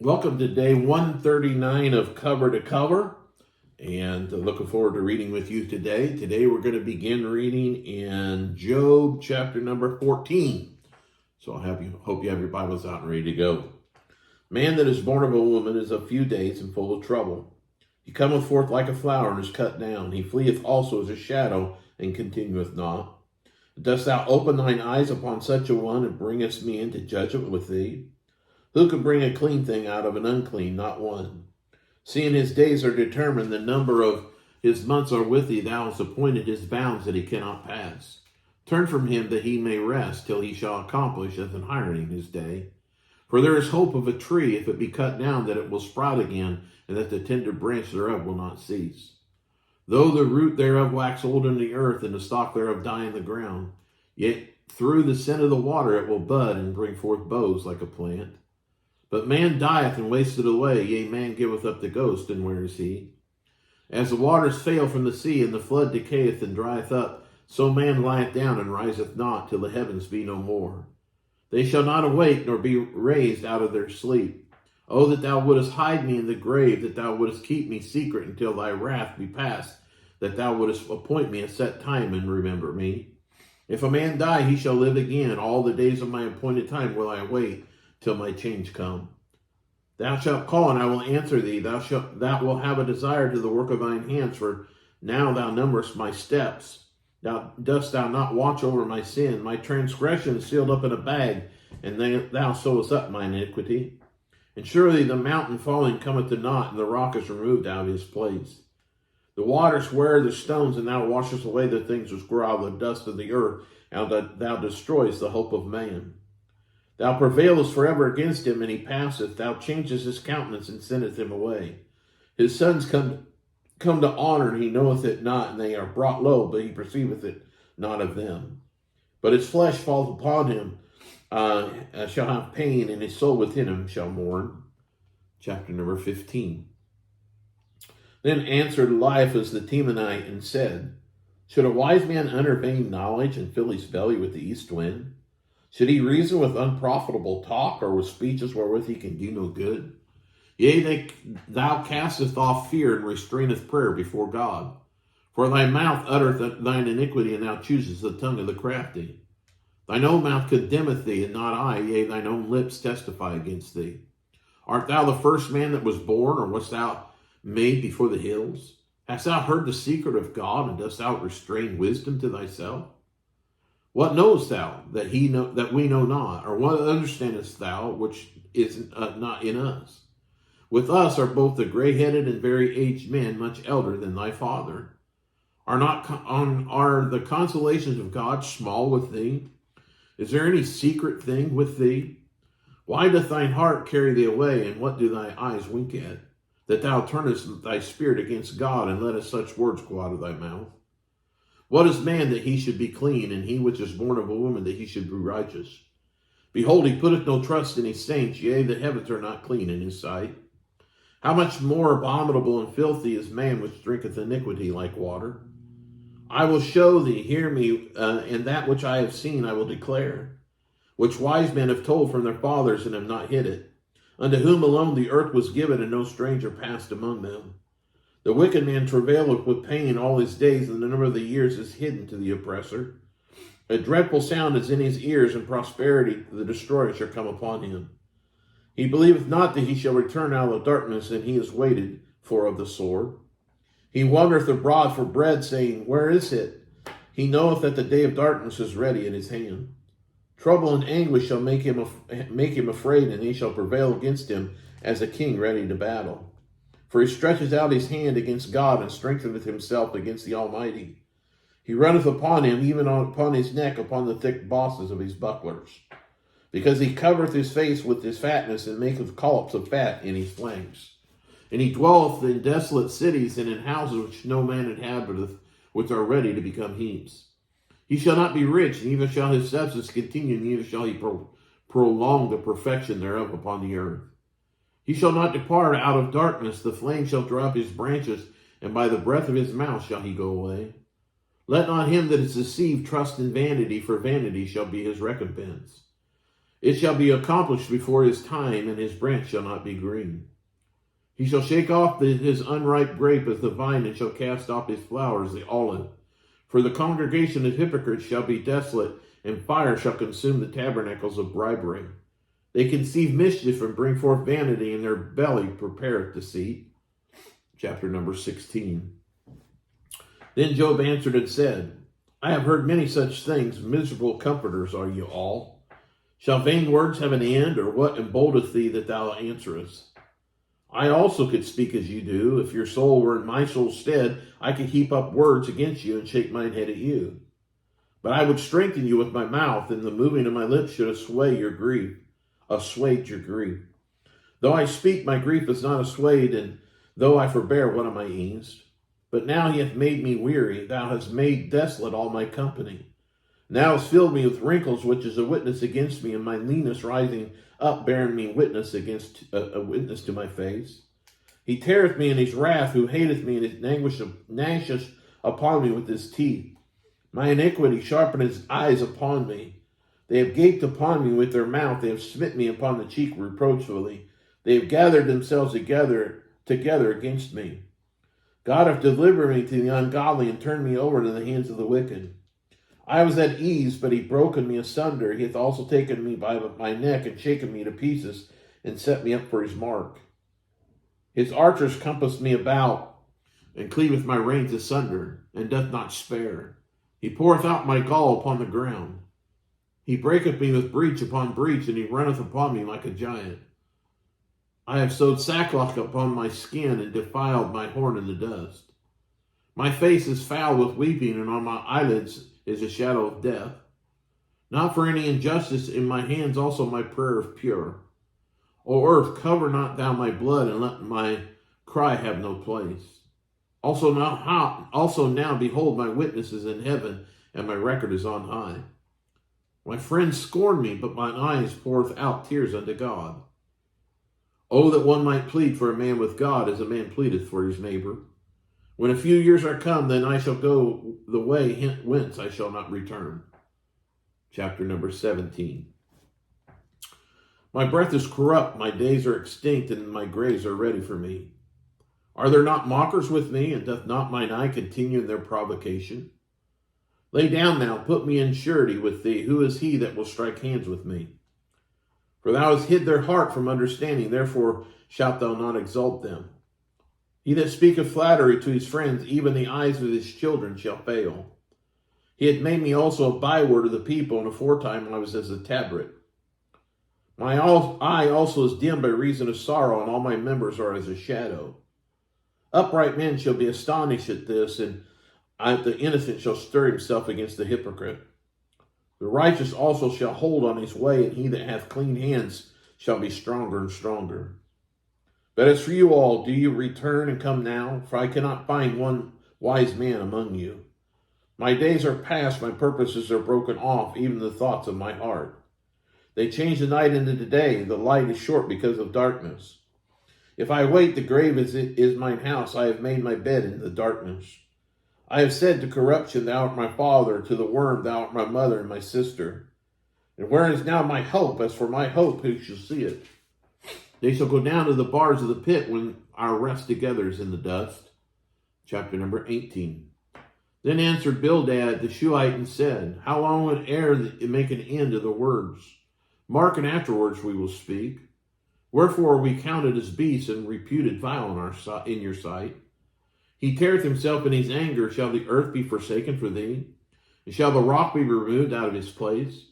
Welcome to day 139 of Cover to Cover, and looking forward to reading with you today. Today we're going to begin reading in Job chapter number 14. So hope you have your Bibles out and ready to go. Man that is born of a woman is of few days and full of trouble. He cometh forth like a flower and is cut down. He fleeth also as a shadow and continueth not. Dost thou open thine eyes upon such a one and bringest me into judgment with thee? Who can bring a clean thing out of an unclean? Not one. Seeing his days are determined, the number of his months are with thee. Thou hast appointed his bounds that he cannot pass. Turn from him that he may rest till he shall accomplish as an hireling his day. For there is hope of a tree, if it be cut down, that it will sprout again, and that the tender branch thereof will not cease. Though the root thereof wax old in the earth, and the stalk thereof die in the ground, yet through the scent of the water it will bud and bring forth boughs like a plant. But man dieth and wasteth away, yea, man giveth up the ghost, and where is he? As the waters fail from the sea, and the flood decayeth and drieth up, so man lieth down and riseth not, till the heavens be no more. They shall not awake, nor be raised out of their sleep. Oh, that thou wouldest hide me in the grave, that thou wouldest keep me secret until thy wrath be past, that thou wouldest appoint me a set time and remember me. If a man die, he shall live again. All the days of my appointed time will I wait, till my change come. Thou shalt call, and I will answer thee. Thou wilt have a desire to the work of thine hands, for now thou numberest my steps. Dost thou not watch over my sin? My transgression is sealed up in a bag, and thou sewest up my iniquity. And surely the mountain falling cometh to naught, and the rock is removed out of his place. The waters wear the stones, and thou washest away the things which grow out of the dust of the earth, and thou destroyest the hope of man. Thou prevailest forever against him, and he passeth. Thou changest his countenance, and sendest him away. His sons come to honor, and he knoweth it not, and they are brought low, but he perceiveth it not of them. But his flesh falleth upon him, shall have pain, and his soul within him shall mourn. Chapter number 15. Then answered Eliphaz the Temanite, and said, Should a wise man utter vain knowledge, and fill his belly with the east wind? Should he reason with unprofitable talk, or with speeches wherewith he can do no good? Yea, thou castest off fear, and restraineth prayer before God. For thy mouth uttereth thine iniquity, and thou choosest the tongue of the crafty. Thine own mouth condemneth thee, and not I, yea, thine own lips testify against thee. Art thou the first man that was born, or wast thou made before the hills? Hast thou heard the secret of God, and dost thou restrain wisdom to thyself? What knowest thou that we know not? Or what understandest thou which is not in us? With us are both the gray-headed and very aged men, much elder than thy father. Are the consolations of God small with thee? Is there any secret thing with thee? Why doth thine heart carry thee away, and what do thy eyes wink at? That thou turnest thy spirit against God, and lettest such words go out of thy mouth? What is man that he should be clean, and he which is born of a woman that he should be righteous? Behold, he putteth no trust in his saints, yea, the heavens are not clean in his sight. How much more abominable and filthy is man which drinketh iniquity like water? I will show thee, hear me, and that which I have seen I will declare, which wise men have told from their fathers and have not hid it, unto whom alone the earth was given, and no stranger passed among them. The wicked man travaileth with pain all his days, and the number of the years is hidden to the oppressor. A dreadful sound is in his ears, and prosperity the destroyer shall come upon him. He believeth not that he shall return out of darkness, and he is waited for of the sword. He wandereth abroad for bread, saying, Where is it? He knoweth that the day of darkness is ready in his hand. Trouble and anguish shall make him afraid, and he shall prevail against him as a king ready to battle. For he stretches out his hand against God, and strengtheneth himself against the Almighty. He runneth upon him, even upon his neck, upon the thick bosses of his bucklers. Because he covereth his face with his fatness, and maketh collops of fat in his flanks. And he dwelleth in desolate cities, and in houses which no man inhabiteth, which are ready to become heaps. He shall not be rich, neither shall his substance continue, neither shall he prolong the perfection thereof upon the earth. He shall not depart out of darkness, the flame shall draw up his branches, and by the breath of his mouth shall he go away. Let not him that is deceived trust in vanity, for vanity shall be his recompense. It shall be accomplished before his time, and his branch shall not be green. He shall shake off his unripe grape as the vine, and shall cast off his flowers, the olive. For the congregation of hypocrites shall be desolate, and fire shall consume the tabernacles of bribery. They conceive mischief and bring forth vanity, and their belly prepareth deceit. Chapter number 16. Then Job answered and said, I have heard many such things. Miserable comforters are you all. Shall vain words have an end, or what emboldeth thee that thou answerest? I also could speak as you do. If your soul were in my soul's stead, I could heap up words against you and shake mine head at you. But I would strengthen you with my mouth, and the moving of my lips should assuage your grief. Though I speak, my grief is not assuaged, and though I forbear, what am I eased? But now he hath made me weary. Thou hast made desolate all my company. Now hast filled me with wrinkles, which is a witness against me, and my leanness rising up, bearing me witness against a witness to my face. He teareth me in his wrath, who hateth me, and his anguish gnasheth upon me with his teeth. My iniquity sharpened his eyes upon me. They have gaped upon me with their mouth. They have smit me upon the cheek reproachfully. They have gathered themselves together against me. God hath delivered me to the ungodly, and turned me over to the hands of the wicked. I was at ease, but he broken me asunder. He hath also taken me by my neck, and shaken me to pieces, and set me up for his mark. His archers compassed me about, and cleaveth my reins asunder, and doth not spare. He poureth out my gall upon the ground. He breaketh me with breach upon breach, and he runneth upon me like a giant. I have sewed sackcloth upon my skin, and defiled my horn in the dust. My face is foul with weeping, and on my eyelids is a shadow of death. Not for any injustice in my hands also my prayer is pure. O earth, cover not thou my blood, and let my cry have no place. Also now behold, my witness is in heaven, and my record is on high. My friends scorn me, but mine eyes poureth out tears unto God. Oh, that one might plead for a man with God as a man pleadeth for his neighbor. When a few years are come, then I shall go the way whence I shall not return. Chapter number 17. My breath is corrupt, my days are extinct, and my graves are ready for me. Are there not mockers with me, and doth not mine eye continue in their provocation? Lay down now, put me in surety with thee. Who is he that will strike hands with me? For thou hast hid their heart from understanding, therefore shalt thou not exalt them. He that speaketh flattery to his friends, even the eyes of his children shall fail. He had made me also a byword of the people, and aforetime I was as a tabret. My eye also is dim by reason of sorrow, and all my members are as a shadow. Upright men shall be astonished at this, and the innocent shall stir himself against the hypocrite. The righteous also shall hold on his way, and he that hath clean hands shall be stronger and stronger. But as for you all, do you return and come now? For I cannot find one wise man among you. My days are past, my purposes are broken off, even the thoughts of my heart. They change the night into the day, the light is short because of darkness. If I wait, the grave is mine house, I have made my bed in the darkness. I have said to corruption, thou art my father, to the worm, thou art my mother and my sister. And where is now my hope? As for my hope, who shall see it? They shall go down to the bars of the pit when our rest together is in the dust. Chapter number 18. Then answered Bildad the Shuhite and said, How long would ere make an end of the words? Mark, and afterwards we will speak. Wherefore are we counted as beasts and reputed vile in your sight? He teareth himself in his anger. Shall the earth be forsaken for thee? And shall the rock be removed out of his place?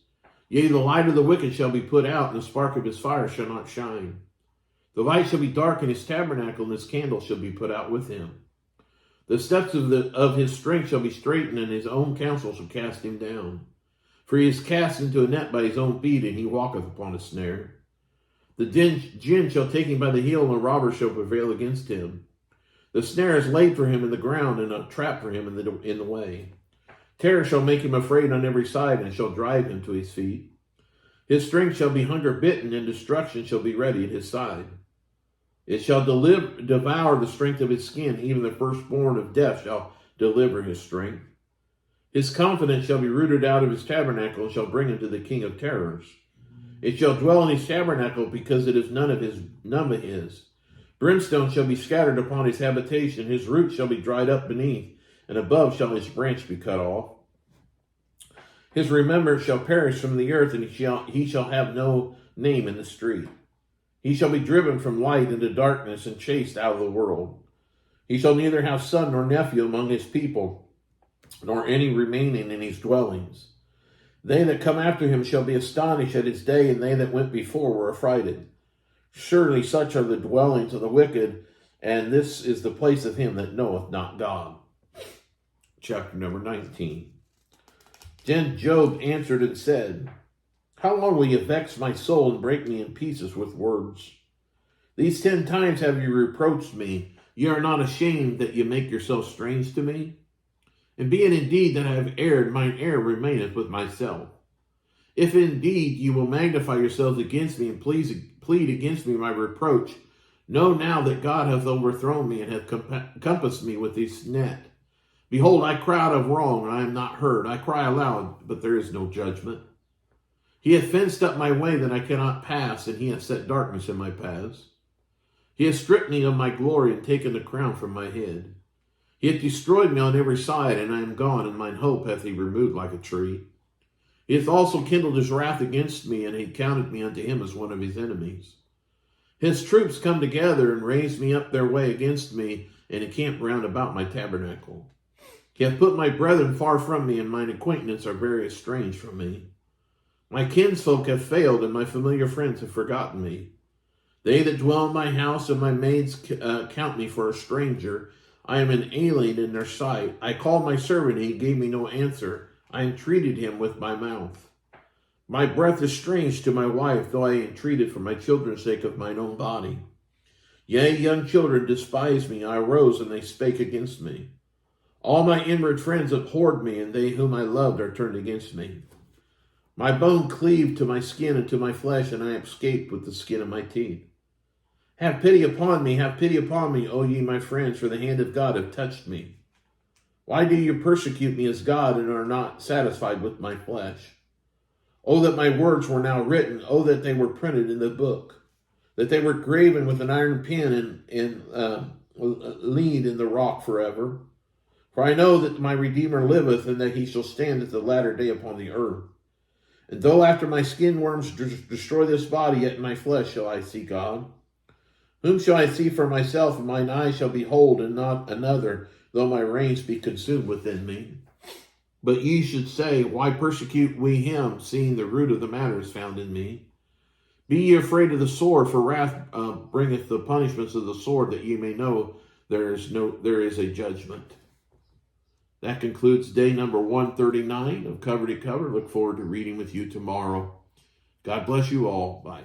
Yea, the light of the wicked shall be put out, and the spark of his fire shall not shine. The light shall be dark in his tabernacle, and his candle shall be put out with him. The steps of his strength shall be straightened, and his own counsel shall cast him down. For he is cast into a net by his own feet, and he walketh upon a snare. The gin shall take him by the heel, and the robber shall prevail against him. The snare is laid for him in the ground, and a trap for him in the way. Terror shall make him afraid on every side, and shall drive him to his feet. His strength shall be hunger bitten, and destruction shall be ready at his side. It shall devour the strength of his skin, even the firstborn of death shall deliver his strength. His confidence shall be rooted out of his tabernacle, and shall bring him to the king of terrors. It shall dwell in his tabernacle, because it is none of his. Brimstone shall be scattered upon his habitation. His roots shall be dried up beneath, and above shall his branch be cut off. His remembrance shall perish from the earth, and he shall have no name in the street. He shall be driven from light into darkness, and chased out of the world. He shall neither have son nor nephew among his people, nor any remaining in his dwellings. They that come after him shall be astonished at his day, and they that went before were affrighted. Surely such are the dwellings of the wicked, and this is the place of him that knoweth not God. Chapter number 19. Then Job answered and said, How long will you vex my soul and break me in pieces with words? These 10 times have you reproached me. Ye are not ashamed that you make yourself strange to me? And be it indeed that I have erred, mine error remaineth with myself. If indeed you will magnify yourselves against me and plead against me my reproach, know now that God hath overthrown me and hath compassed me with his net. Behold, I cry out of wrong, and I am not heard. I cry aloud, but there is no judgment. He hath fenced up my way that I cannot pass, and he hath set darkness in my paths. He hath stripped me of my glory and taken the crown from my head. He hath destroyed me on every side, and I am gone, and mine hope hath he removed like a tree. He hath also kindled his wrath against me, and he counted me unto him as one of his enemies. His troops come together and raise me up their way against me, and encamp round about my tabernacle. He hath put my brethren far from me, and mine acquaintance are very estranged from me. My kinsfolk have failed, and my familiar friends have forgotten me. They that dwell in my house and my maids count me for a stranger. I am an alien in their sight. I called my servant, and he gave me no answer. I entreated him with my mouth. My breath is strange to my wife, though I entreated for my children's sake of mine own body. Yea, young children despise me. I arose, and they spake against me. All my inward friends abhorred me, and they whom I loved are turned against me. My bone cleaved to my skin and to my flesh, and I escaped with the skin of my teeth. Have pity upon me, O ye my friends, for the hand of God hath touched me. Why do you persecute me as God, and are not satisfied with my flesh? Oh, that my words were now written, oh, that they were printed in the book, that they were graven with an iron pen and leaned in the rock forever. For I know that my Redeemer liveth, and that he shall stand at the latter day upon the earth. And though after my skin worms destroy this body, yet in my flesh shall I see God. Whom shall I see for myself, and mine eyes shall behold, and not another, though my reins be consumed within me? But ye should say, Why persecute we him, seeing the root of the matter is found in me? Be ye afraid of the sword, for wrath bringeth the punishments of the sword, that ye may know there is a judgment. That concludes day number 139 of Cover to Cover. Look forward to reading with you tomorrow. God bless you all. Bye.